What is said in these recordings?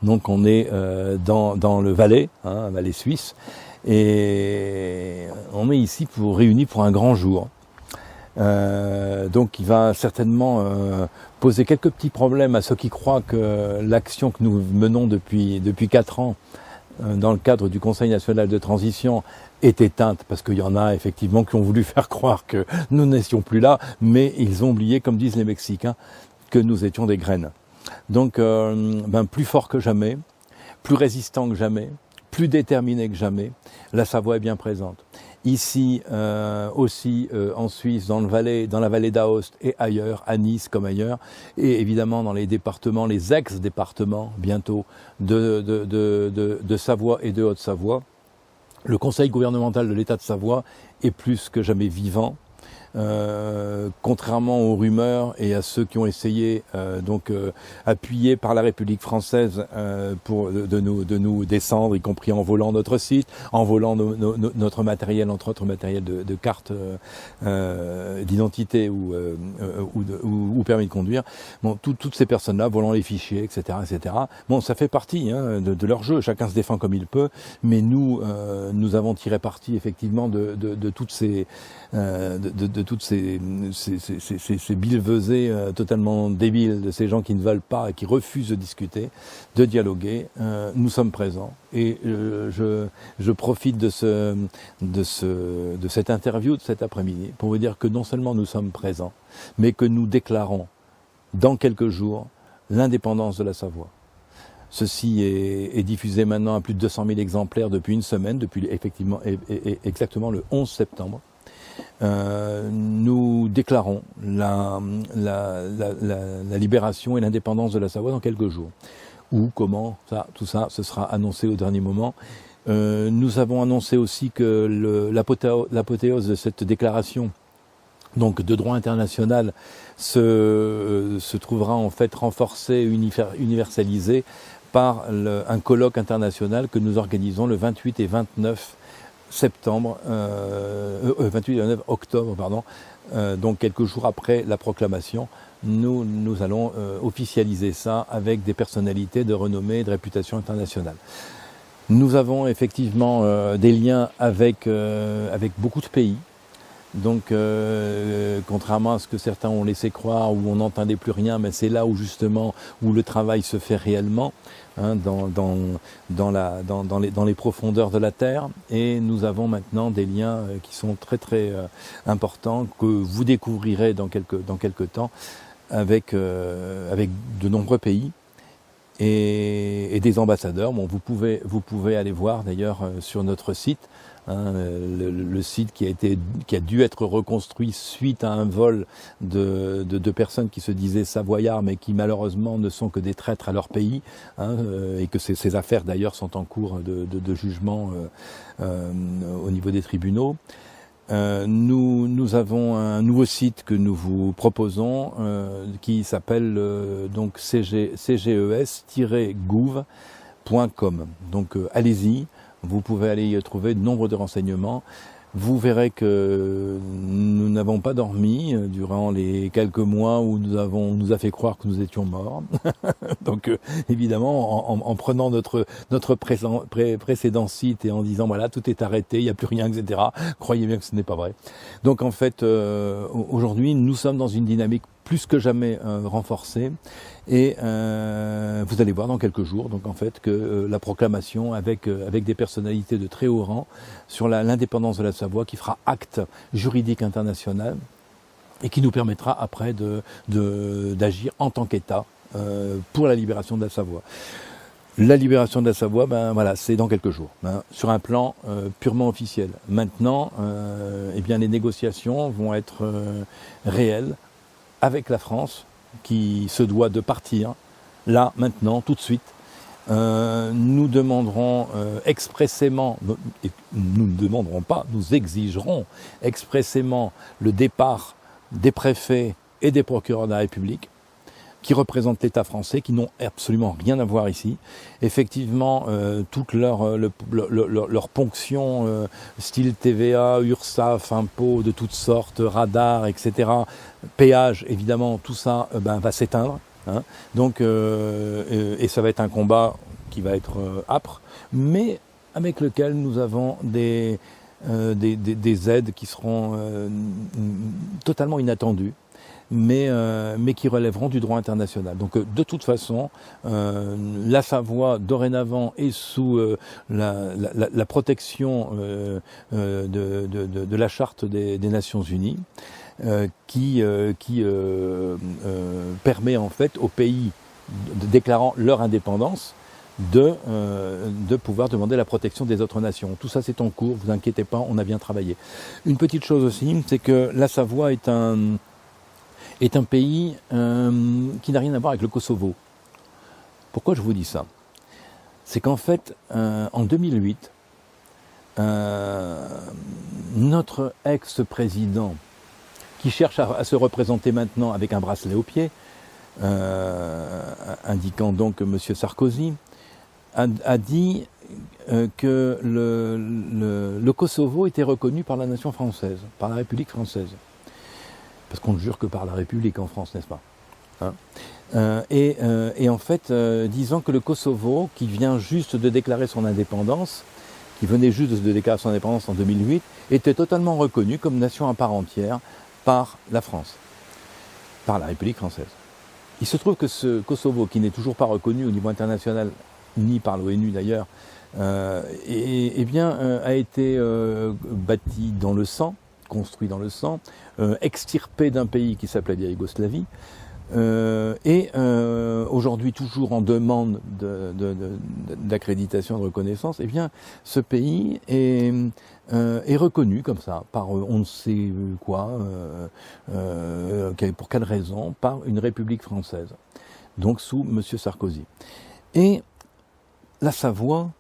Donc on est dans le Valais, un Valais suisse, et on est ici réunis pour un grand jour. Donc il va certainement poser quelques petits problèmes à ceux qui croient que l'action que nous menons depuis 4 ans dans le cadre du Conseil national de transition est éteinte, parce qu'il y en a effectivement qui ont voulu faire croire que nous n'étions plus là, mais ils ont oublié, comme disent les Mexicains, que nous étions des graines. Donc plus fort que jamais, plus résistant que jamais, plus déterminé que jamais, la Savoie est bien présente. Ici aussi en Suisse, dans la vallée d'Aoste et ailleurs, à Nice comme ailleurs, et évidemment dans les départements, les ex-départements bientôt de Savoie et de Haute-Savoie. Le conseil gouvernemental de l'État de Savoie est plus que jamais vivant. Contrairement aux rumeurs et à ceux qui ont essayé, appuyés par la République française, de nous descendre, y compris en volant notre site, en volant notre matériel, entre autres matériel de carte d'identité ou permis de conduire. Bon, toutes ces personnes-là, volant les fichiers, etc., etc. Bon, ça fait partie de leur jeu. Chacun se défend comme il peut, mais nous avons tiré parti effectivement de toutes ces toutes ces billevesées totalement débiles, de ces gens qui ne veulent pas et qui refusent de discuter, de dialoguer. Nous sommes présents et je profite de cette interview de cet après-midi pour vous dire que non seulement nous sommes présents, mais que nous déclarons dans quelques jours l'indépendance de la Savoie. Ceci est diffusé maintenant à plus de 200 000 exemplaires depuis une semaine, depuis effectivement exactement le 11 septembre. Nous déclarons la libération et l'indépendance de la Savoie dans quelques jours. Où, comment, tout ça, ce sera annoncé au dernier moment. Nous avons annoncé aussi que l'apothéose de cette déclaration, donc de droit international, se trouvera en fait renforcée, universalisée par un colloque international que nous organisons le 28 et 29 octobre, donc quelques jours après la proclamation. Nous allons officialiser ça avec des personnalités de renommée et de réputation internationale. Nous avons effectivement des liens avec beaucoup de pays. Donc, contrairement à ce que certains ont laissé croire, où on n'entendait plus rien, mais c'est là où justement où le travail se fait réellement, dans les profondeurs de la terre. Et nous avons maintenant des liens qui sont très très importants, que vous découvrirez dans quelques temps, avec de nombreux pays et des ambassadeurs. Bon, vous pouvez aller voir d'ailleurs sur notre site. Le site qui a dû être reconstruit suite à un vol de personnes qui se disaient savoyards, mais qui malheureusement ne sont que des traîtres à leur pays, et que ces affaires d'ailleurs sont en cours de jugement au niveau des tribunaux. Nous avons un nouveau site que nous vous proposons qui s'appelle donc cges-gouv.com. Donc allez-y. Vous pouvez aller y trouver nombre de renseignements. Vous verrez que nous n'avons pas dormi durant les quelques mois où on nous a fait croire que nous étions morts. Donc évidemment, en prenant notre précédent site et en disant voilà, tout est arrêté, il n'y a plus rien, etc. Croyez bien que ce n'est pas vrai. Donc en fait, aujourd'hui, nous sommes dans une dynamique plus que jamais renforcée. Et vous allez voir dans quelques jours, donc en fait, que la proclamation avec des personnalités de très haut rang sur l'indépendance de la Savoie, qui fera acte juridique international et qui nous permettra après d'agir en tant qu'État pour la libération de la Savoie. La libération de la Savoie, c'est dans quelques jours, sur un plan purement officiel. Maintenant, les négociations vont être réelles avec la France, qui se doit de partir, là, maintenant, tout de suite. Nous demanderons expressément, et nous ne demanderons pas, nous exigerons expressément le départ des préfets et des procureurs de la République, qui représentent l'État français, qui n'ont absolument rien à voir ici. Effectivement, toute leur ponction, style TVA, URSSAF, impôts de toutes sortes, radars, etc., péage, évidemment, tout ça va s'éteindre. Donc, et ça va être un combat qui va être âpre, mais avec lequel nous avons des aides qui seront totalement inattendues, mais qui relèveront du droit international. Donc de toute façon, la Savoie dorénavant est sous la protection de la Charte des Nations Unies, qui permet en fait aux pays déclarant leur indépendance de pouvoir demander la protection des autres nations. Tout ça c'est en cours, vous inquiétez pas, on a bien travaillé. Une petite chose aussi, c'est que la Savoie est un pays qui n'a rien à voir avec le Kosovo. Pourquoi je vous dis ça? C'est qu'en fait, en 2008, notre ex-président, qui cherche à se représenter maintenant avec un bracelet au pied, indiquant donc M. Sarkozy, a dit que le Kosovo était reconnu par la nation française, par la République française. Parce qu'on ne jure que par la République en France, n'est-ce pas, hein? Et en fait, disant que le Kosovo, qui vient juste de déclarer son indépendance, qui venait juste de déclarer son indépendance en 2008, était totalement reconnu comme nation à part entière par la France, par la République française. Il se trouve que ce Kosovo, qui n'est toujours pas reconnu au niveau international, ni par l'ONU d'ailleurs, a été bâti dans le sang, construit dans le sang, extirpé d'un pays qui s'appelait la Yougoslavie, aujourd'hui toujours en demande d'accréditation, de reconnaissance. Eh bien, ce pays est reconnu comme ça, par on ne sait quoi, pour quelle raison, par une République française, donc sous M. Sarkozy. Et la Savoie,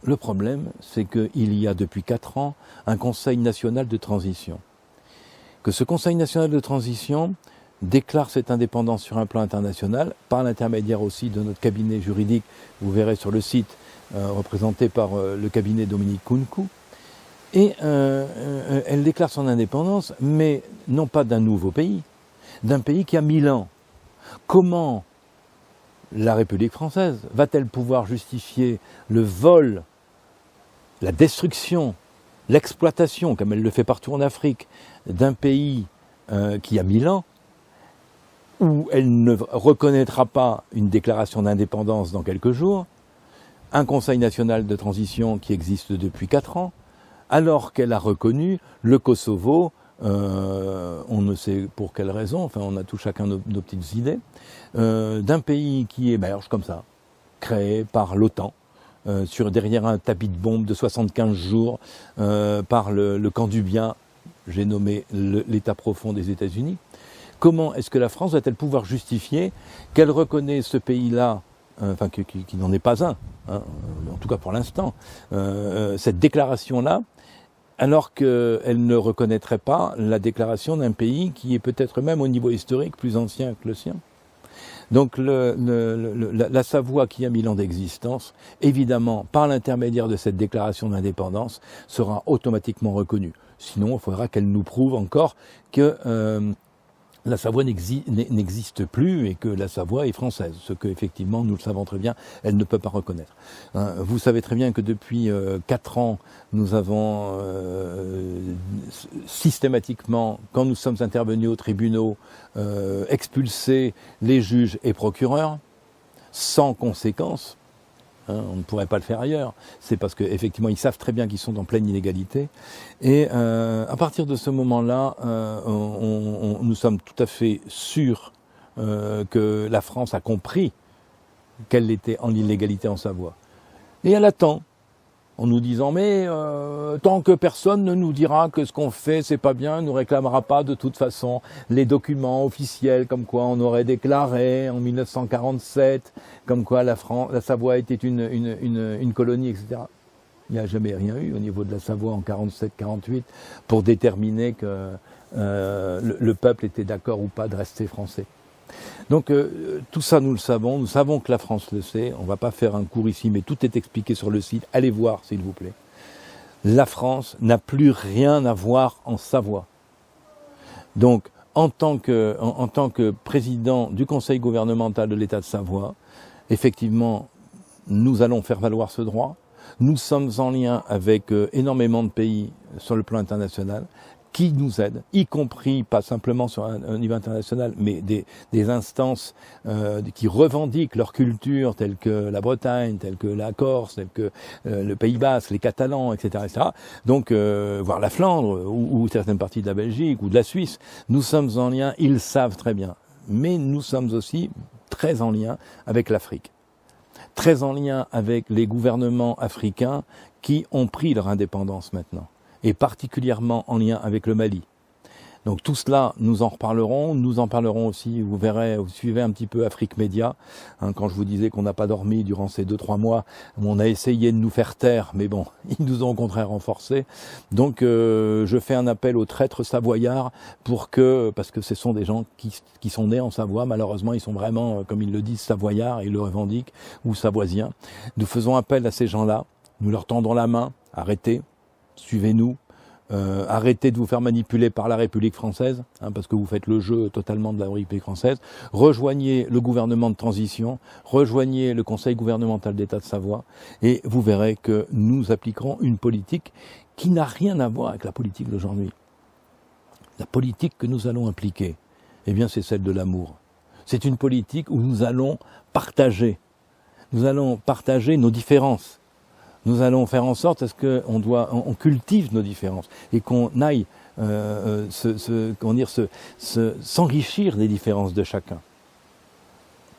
le problème, c'est qu'il y a depuis 4 ans un Conseil national de transition. Que ce Conseil national de transition déclare cette indépendance sur un plan international, par l'intermédiaire aussi de notre cabinet juridique, vous verrez sur le site, représenté par le cabinet Dominique Kounkou, et elle déclare son indépendance, mais non pas d'un nouveau pays, d'un pays qui a 1000 ans. Comment la République française va-t-elle pouvoir justifier le vol, la destruction, l'exploitation, comme elle le fait partout en Afrique, d'un pays qui a 1000 ans, où elle ne reconnaîtra pas une déclaration d'indépendance dans quelques jours, un Conseil national de transition qui existe depuis 4 ans, alors qu'elle a reconnu le Kosovo, on ne sait pour quelle raison, enfin on a tout chacun nos petites idées, d'un pays qui émerge comme ça, créé par l'OTAN, derrière un tapis de bombes de 75 jours, par le camp du bien, j'ai nommé l'État profond des États-Unis. Comment est-ce que la France va-t-elle pouvoir justifier qu'elle reconnaît ce pays-là, enfin qui n'en est pas un, hein, en tout cas pour l'instant, cette déclaration-là, alors qu'elle ne reconnaîtrait pas la déclaration d'un pays qui est peut-être même au niveau historique plus ancien que le sien. Donc la Savoie, qui a 1000 ans d'existence, évidemment, par l'intermédiaire de cette déclaration d'indépendance, sera automatiquement reconnue. Sinon, il faudra qu'elle nous prouve encore que la Savoie n'existe plus et que la Savoie est française, ce que effectivement nous le savons très bien, elle ne peut pas reconnaître. Vous savez très bien que depuis 4 ans, nous avons systématiquement, quand nous sommes intervenus aux tribunaux, expulsé les juges et procureurs, sans conséquence. On ne pourrait pas le faire ailleurs. C'est parce qu'effectivement, ils savent très bien qu'ils sont en pleine illégalité. Et à partir de ce moment-là, nous sommes tout à fait sûrs que la France a compris qu'elle était en illégalité en Savoie. Et elle attend, en nous disant mais tant que personne ne nous dira que ce qu'on fait c'est pas bien, ne nous réclamera pas de toute façon les documents officiels comme quoi on aurait déclaré en 1947 comme quoi la Savoie était une colonie, etc. Il n'y a jamais rien eu au niveau de la Savoie en 47-48 pour déterminer que le peuple était d'accord ou pas de rester français. Donc tout ça nous savons que la France le sait, on ne va pas faire un cours ici, mais tout est expliqué sur le site, allez voir s'il vous plaît. La France n'a plus rien à voir en Savoie. Donc en tant que président du conseil gouvernemental de l'État de Savoie, effectivement, nous allons faire valoir ce droit. Nous sommes en lien avec énormément de pays sur le plan international qui nous aident, y compris pas simplement sur un niveau international, mais des instances qui revendiquent leur culture, telles que la Bretagne, telles que la Corse, telles que le Pays Basque, les Catalans, etc., etc. Donc, voire la Flandre ou certaines parties de la Belgique ou de la Suisse, nous sommes en lien. Ils savent très bien, mais nous sommes aussi très en lien avec l'Afrique, très en lien avec les gouvernements africains qui ont pris leur indépendance maintenant, et particulièrement en lien avec le Mali. Donc tout cela, nous en parlerons aussi, vous verrez, vous suivez un petit peu Afrique Média, quand je vous disais qu'on n'a pas dormi durant ces 2-3 mois, on a essayé de nous faire taire, mais bon, ils nous ont au contraire renforcés. Donc je fais un appel aux traîtres savoyards parce que ce sont des gens qui sont nés en Savoie, malheureusement ils sont vraiment, comme ils le disent, savoyards, ils le revendiquent, ou savoisiens. Nous faisons appel à ces gens-là, nous leur tendons la main, arrêtez, suivez-nous. Arrêtez de vous faire manipuler par la République française, parce que vous faites le jeu totalement de la République française. Rejoignez le gouvernement de transition, rejoignez le Conseil gouvernemental d'État de Savoie, et vous verrez que nous appliquerons une politique qui n'a rien à voir avec la politique d'aujourd'hui. La politique que nous allons appliquer, eh bien, c'est celle de l'amour. C'est une politique où nous allons partager nos différences. Nous allons faire en sorte à ce qu'on cultive nos différences et qu'on aille s'enrichir des différences de chacun.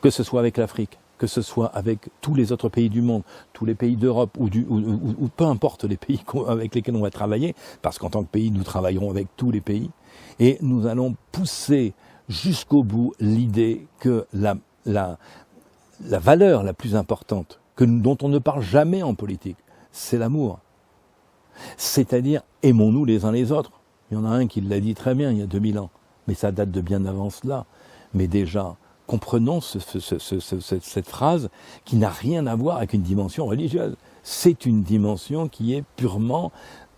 Que ce soit avec l'Afrique, que ce soit avec tous les autres pays du monde, tous les pays d'Europe ou peu importe les pays avec lesquels on va travailler, parce qu'en tant que pays, nous travaillerons avec tous les pays, et nous allons pousser jusqu'au bout l'idée que la valeur la plus importante, dont on ne parle jamais en politique, c'est l'amour. C'est-à-dire, aimons-nous les uns les autres. Il y en a un qui l'a dit très bien il y a 2000 ans, mais ça date de bien avant cela. Mais déjà, comprenons cette phrase qui n'a rien à voir avec une dimension religieuse. C'est une dimension qui est purement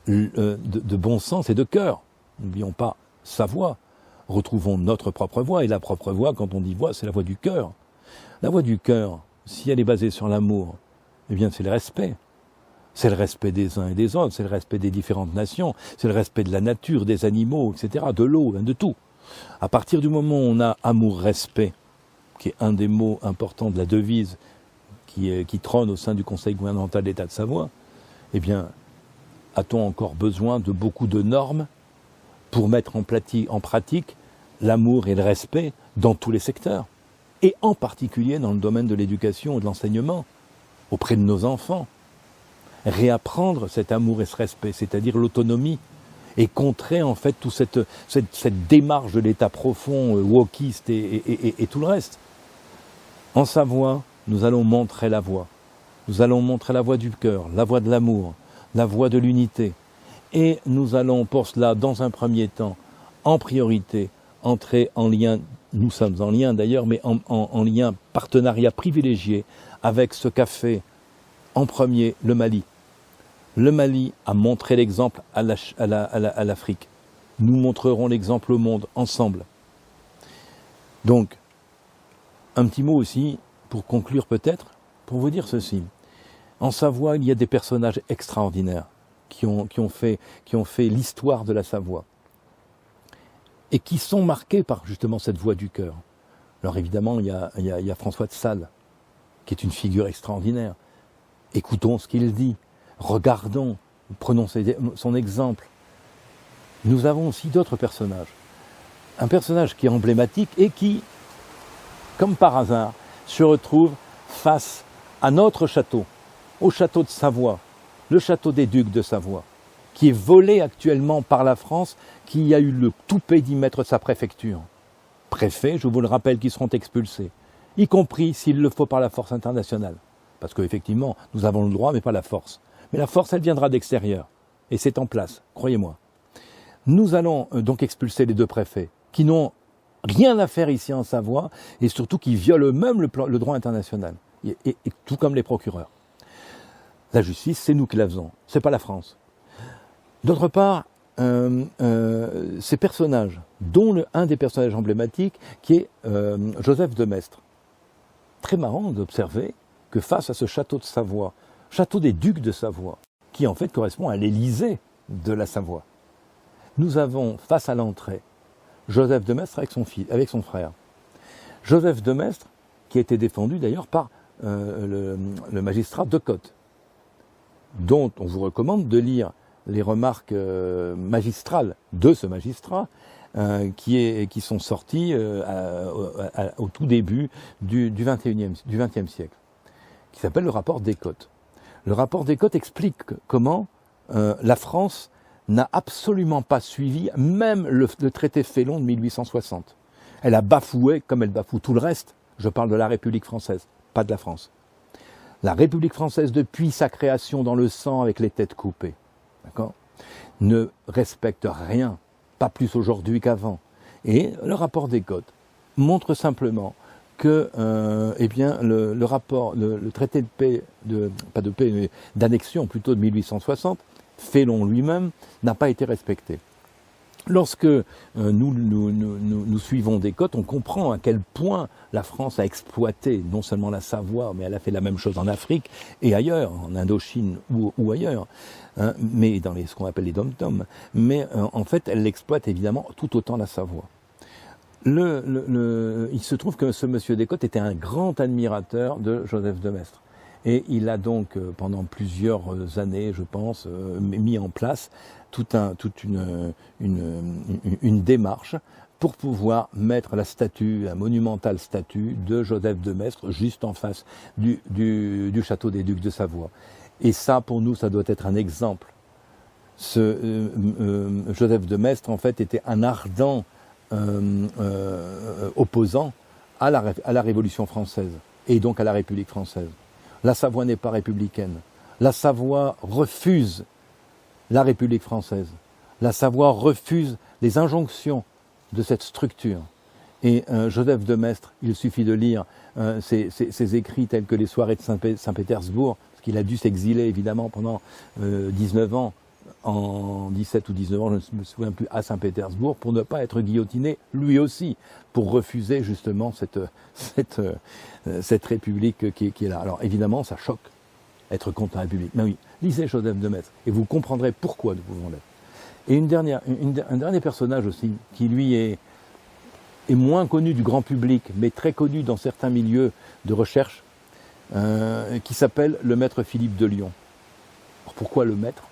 de bon sens et de cœur. N'oublions pas sa voix. Retrouvons notre propre voix. Et la propre voix, quand on dit voix, c'est la voix du cœur. La voix du cœur, si elle est basée sur l'amour, eh bien c'est le respect. C'est le respect des uns et des autres, c'est le respect des différentes nations, c'est le respect de la nature, des animaux, etc., de l'eau, de tout. À partir du moment où on a amour-respect, qui est un des mots importants de la devise qui trône au sein du Conseil gouvernemental d'État de Savoie, eh bien, a-t-on encore besoin de beaucoup de normes pour mettre en pratique l'amour et le respect dans tous les secteurs, et en particulier dans le domaine de l'éducation et de l'enseignement, auprès de nos enfants. Réapprendre cet amour et ce respect, c'est-à-dire l'autonomie, et contrer en fait toute cette démarche de l'état profond, wokiste et tout le reste. En Savoie, nous allons montrer la voie. Nous allons montrer la voie du cœur, la voie de l'amour, la voie de l'unité. Et nous allons pour cela, dans un premier temps, en priorité, entrer en lien, nous sommes en lien d'ailleurs, mais en lien partenariat privilégié avec ce qu'a fait en premier le Mali. Le Mali a montré l'exemple à l'Afrique. Nous montrerons l'exemple au monde, ensemble. Donc, un petit mot aussi, pour conclure peut-être, pour vous dire ceci. En Savoie, il y a des personnages extraordinaires qui ont fait l'histoire de la Savoie et qui sont marqués par justement cette voix du cœur. Alors évidemment, il y a François de Sales, qui est une figure extraordinaire. Écoutons ce qu'il dit, regardons, prenons son exemple. Nous avons aussi d'autres personnages. Un personnage qui est emblématique et qui, comme par hasard, se retrouve face à notre château, au château de Savoie, le château des Ducs de Savoie, qui est volé actuellement par la France, qui a eu le toupet d'y mettre sa préfecture. Préfets, je vous le rappelle, qui seront expulsés, y compris s'il le faut par la force internationale. Parce qu'effectivement, nous avons le droit, mais pas la force. Mais la force, elle viendra d'extérieur. Et c'est en place, croyez-moi. Nous allons donc expulser les deux préfets, qui n'ont rien à faire ici en Savoie, et surtout qui violent eux-mêmes le droit international, et tout comme les procureurs. La justice, c'est nous qui la faisons, c'est pas la France. D'autre part, ces personnages, dont un des personnages emblématiques, qui est Joseph de Maistre. Très marrant d'observer que face à ce château de Savoie, château des ducs de Savoie, qui en fait correspond à l'Élysée de la Savoie, nous avons face à l'entrée Joseph de Maistre avec son frère. Joseph de Maistre, qui a été défendu d'ailleurs par le magistrat Decotte, dont on vous recommande de lire les remarques magistrales de ce magistrat, qui sont sorties au tout début du XXe siècle, qui s'appelle le rapport Decotte. Le rapport Decotte explique comment la France n'a absolument pas suivi même le traité Félon de 1860. Elle a bafoué, comme elle bafoue tout le reste, je parle de la République française, pas de la France. La République française, depuis sa création dans le sang avec les têtes coupées, d'accord, ne respecte rien, pas plus aujourd'hui qu'avant. Et le rapport Decotte montre simplement que le rapport, le traité de paix, pas de paix, mais d'annexion plutôt de 1860, Félon lui-même, n'a pas été respecté. Lorsque nous suivons Decotte, on comprend à quel point la France a exploité non seulement la Savoie, mais elle a fait la même chose en Afrique et ailleurs, en Indochine ou ailleurs, hein, mais dans ce qu'on appelle les dom-toms. Mais en fait, elle l'exploite évidemment tout autant la Savoie. Il se trouve que ce monsieur Decotte était un grand admirateur de Joseph de Maistre. Et il a donc, pendant plusieurs années, je pense, mis en place toute une démarche pour pouvoir mettre la monumentale statue de Joseph de Maistre juste en face du château des Ducs de Savoie. Et ça, pour nous, ça doit être un exemple. Joseph de Maistre, en fait, était un ardent opposant à la Révolution française et donc à la République française. La Savoie n'est pas républicaine. La Savoie refuse la République française. La Savoie refuse les injonctions de cette structure. Et Joseph de Maistre, il suffit de lire ses écrits tels que les soirées de Saint-Pétersbourg, parce qu'il a dû s'exiler évidemment pendant 19 ans, en 17 ou 19 ans, je ne me souviens plus, à Saint-Pétersbourg, pour ne pas être guillotiné lui aussi, pour refuser justement cette République qui est là. Alors évidemment, ça choque, être contre la République. Mais oui, lisez Joseph de Maistre, et vous comprendrez pourquoi nous pouvons l'être. Et un dernier personnage aussi, qui lui est moins connu du grand public, mais très connu dans certains milieux de recherche, qui s'appelle le maître Philippe de Lyon. Alors pourquoi le maître ?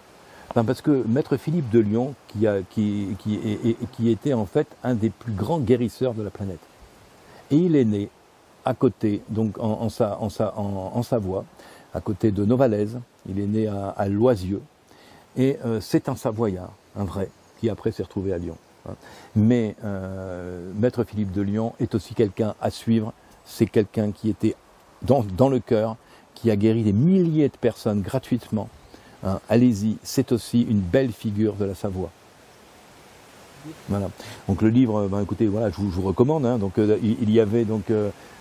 Parce que maître Philippe de Lyon, qui était en fait un des plus grands guérisseurs de la planète. Et il est né à côté, donc en Savoie, à côté de Novalaise. Il est né à Loisieux. Et c'est un Savoyard, un vrai, qui après s'est retrouvé à Lyon. Mais maître Philippe de Lyon est aussi quelqu'un à suivre. C'est quelqu'un qui était dans le cœur, qui a guéri des milliers de personnes gratuitement. Allez-y, c'est aussi une belle figure de la Savoie. Voilà. Donc le livre, écoutez, voilà, je vous recommande. Hein. Donc il y avait donc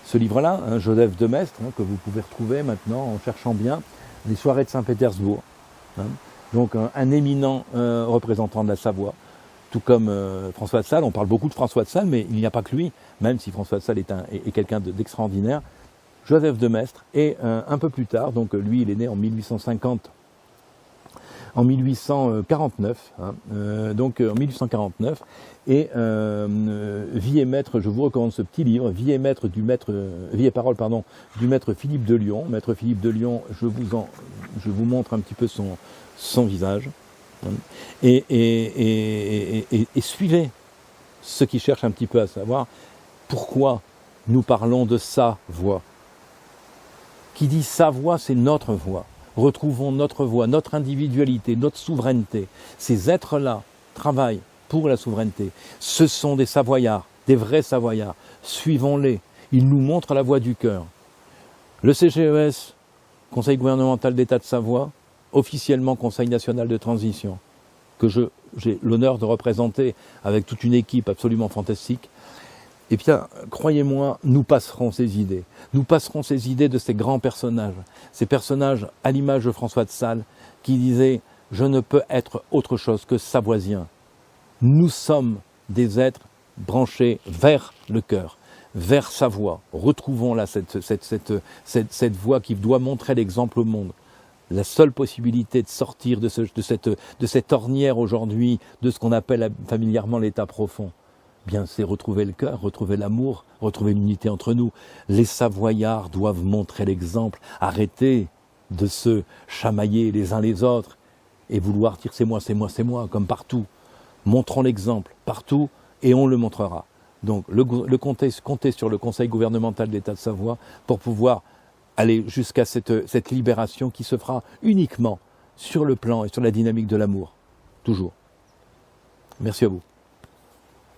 ce livre-là, hein, Joseph de Maistre, hein, que vous pouvez retrouver maintenant en cherchant bien, les soirées de Saint-Pétersbourg. Hein. Donc un éminent représentant de la Savoie, tout comme François de Sales. On parle beaucoup de François de Sales, mais il n'y a pas que lui, même si François de Sales est quelqu'un d'extraordinaire. Joseph de Maistre, et un peu plus tard, donc lui il est né en 1850. En 1849, hein, donc en 1849, et Vie et Maître, je vous recommande ce petit livre, Vie et Parole, du maître Philippe de Lyon. Maître Philippe de Lyon, je vous montre un petit peu son visage, hein, et suivez ceux qui cherchent un petit peu à savoir pourquoi nous parlons de sa voix. Qui dit sa voix, c'est notre voix. Retrouvons notre voix, notre individualité, notre souveraineté. Ces êtres-là travaillent pour la souveraineté. Ce sont des Savoyards, des vrais Savoyards. Suivons-les. Ils nous montrent la voie du cœur. Le CGES, Conseil gouvernemental d'État de Savoie, officiellement Conseil national de transition, que j'ai l'honneur de représenter avec toute une équipe absolument fantastique. Et bien, croyez-moi, nous passerons ces idées. Nous passerons ces idées de ces grands personnages. Ces personnages à l'image de François de Sales qui disait « Je ne peux être autre chose que savoisien ». Nous sommes des êtres branchés vers le cœur, vers sa voie. Retrouvons là cette voie qui doit montrer l'exemple au monde. La seule possibilité de sortir de cette ornière aujourd'hui, de ce qu'on appelle familièrement l'état profond, bien c'est retrouver le cœur, retrouver l'amour, retrouver l'unité entre nous. Les Savoyards doivent montrer l'exemple, arrêter de se chamailler les uns les autres et vouloir dire c'est moi, c'est moi, c'est moi, comme partout. Montrons l'exemple partout et on le montrera. Donc comptez sur le Conseil gouvernemental de l'État de Savoie pour pouvoir aller jusqu'à cette libération qui se fera uniquement sur le plan et sur la dynamique de l'amour. Toujours. Merci à vous.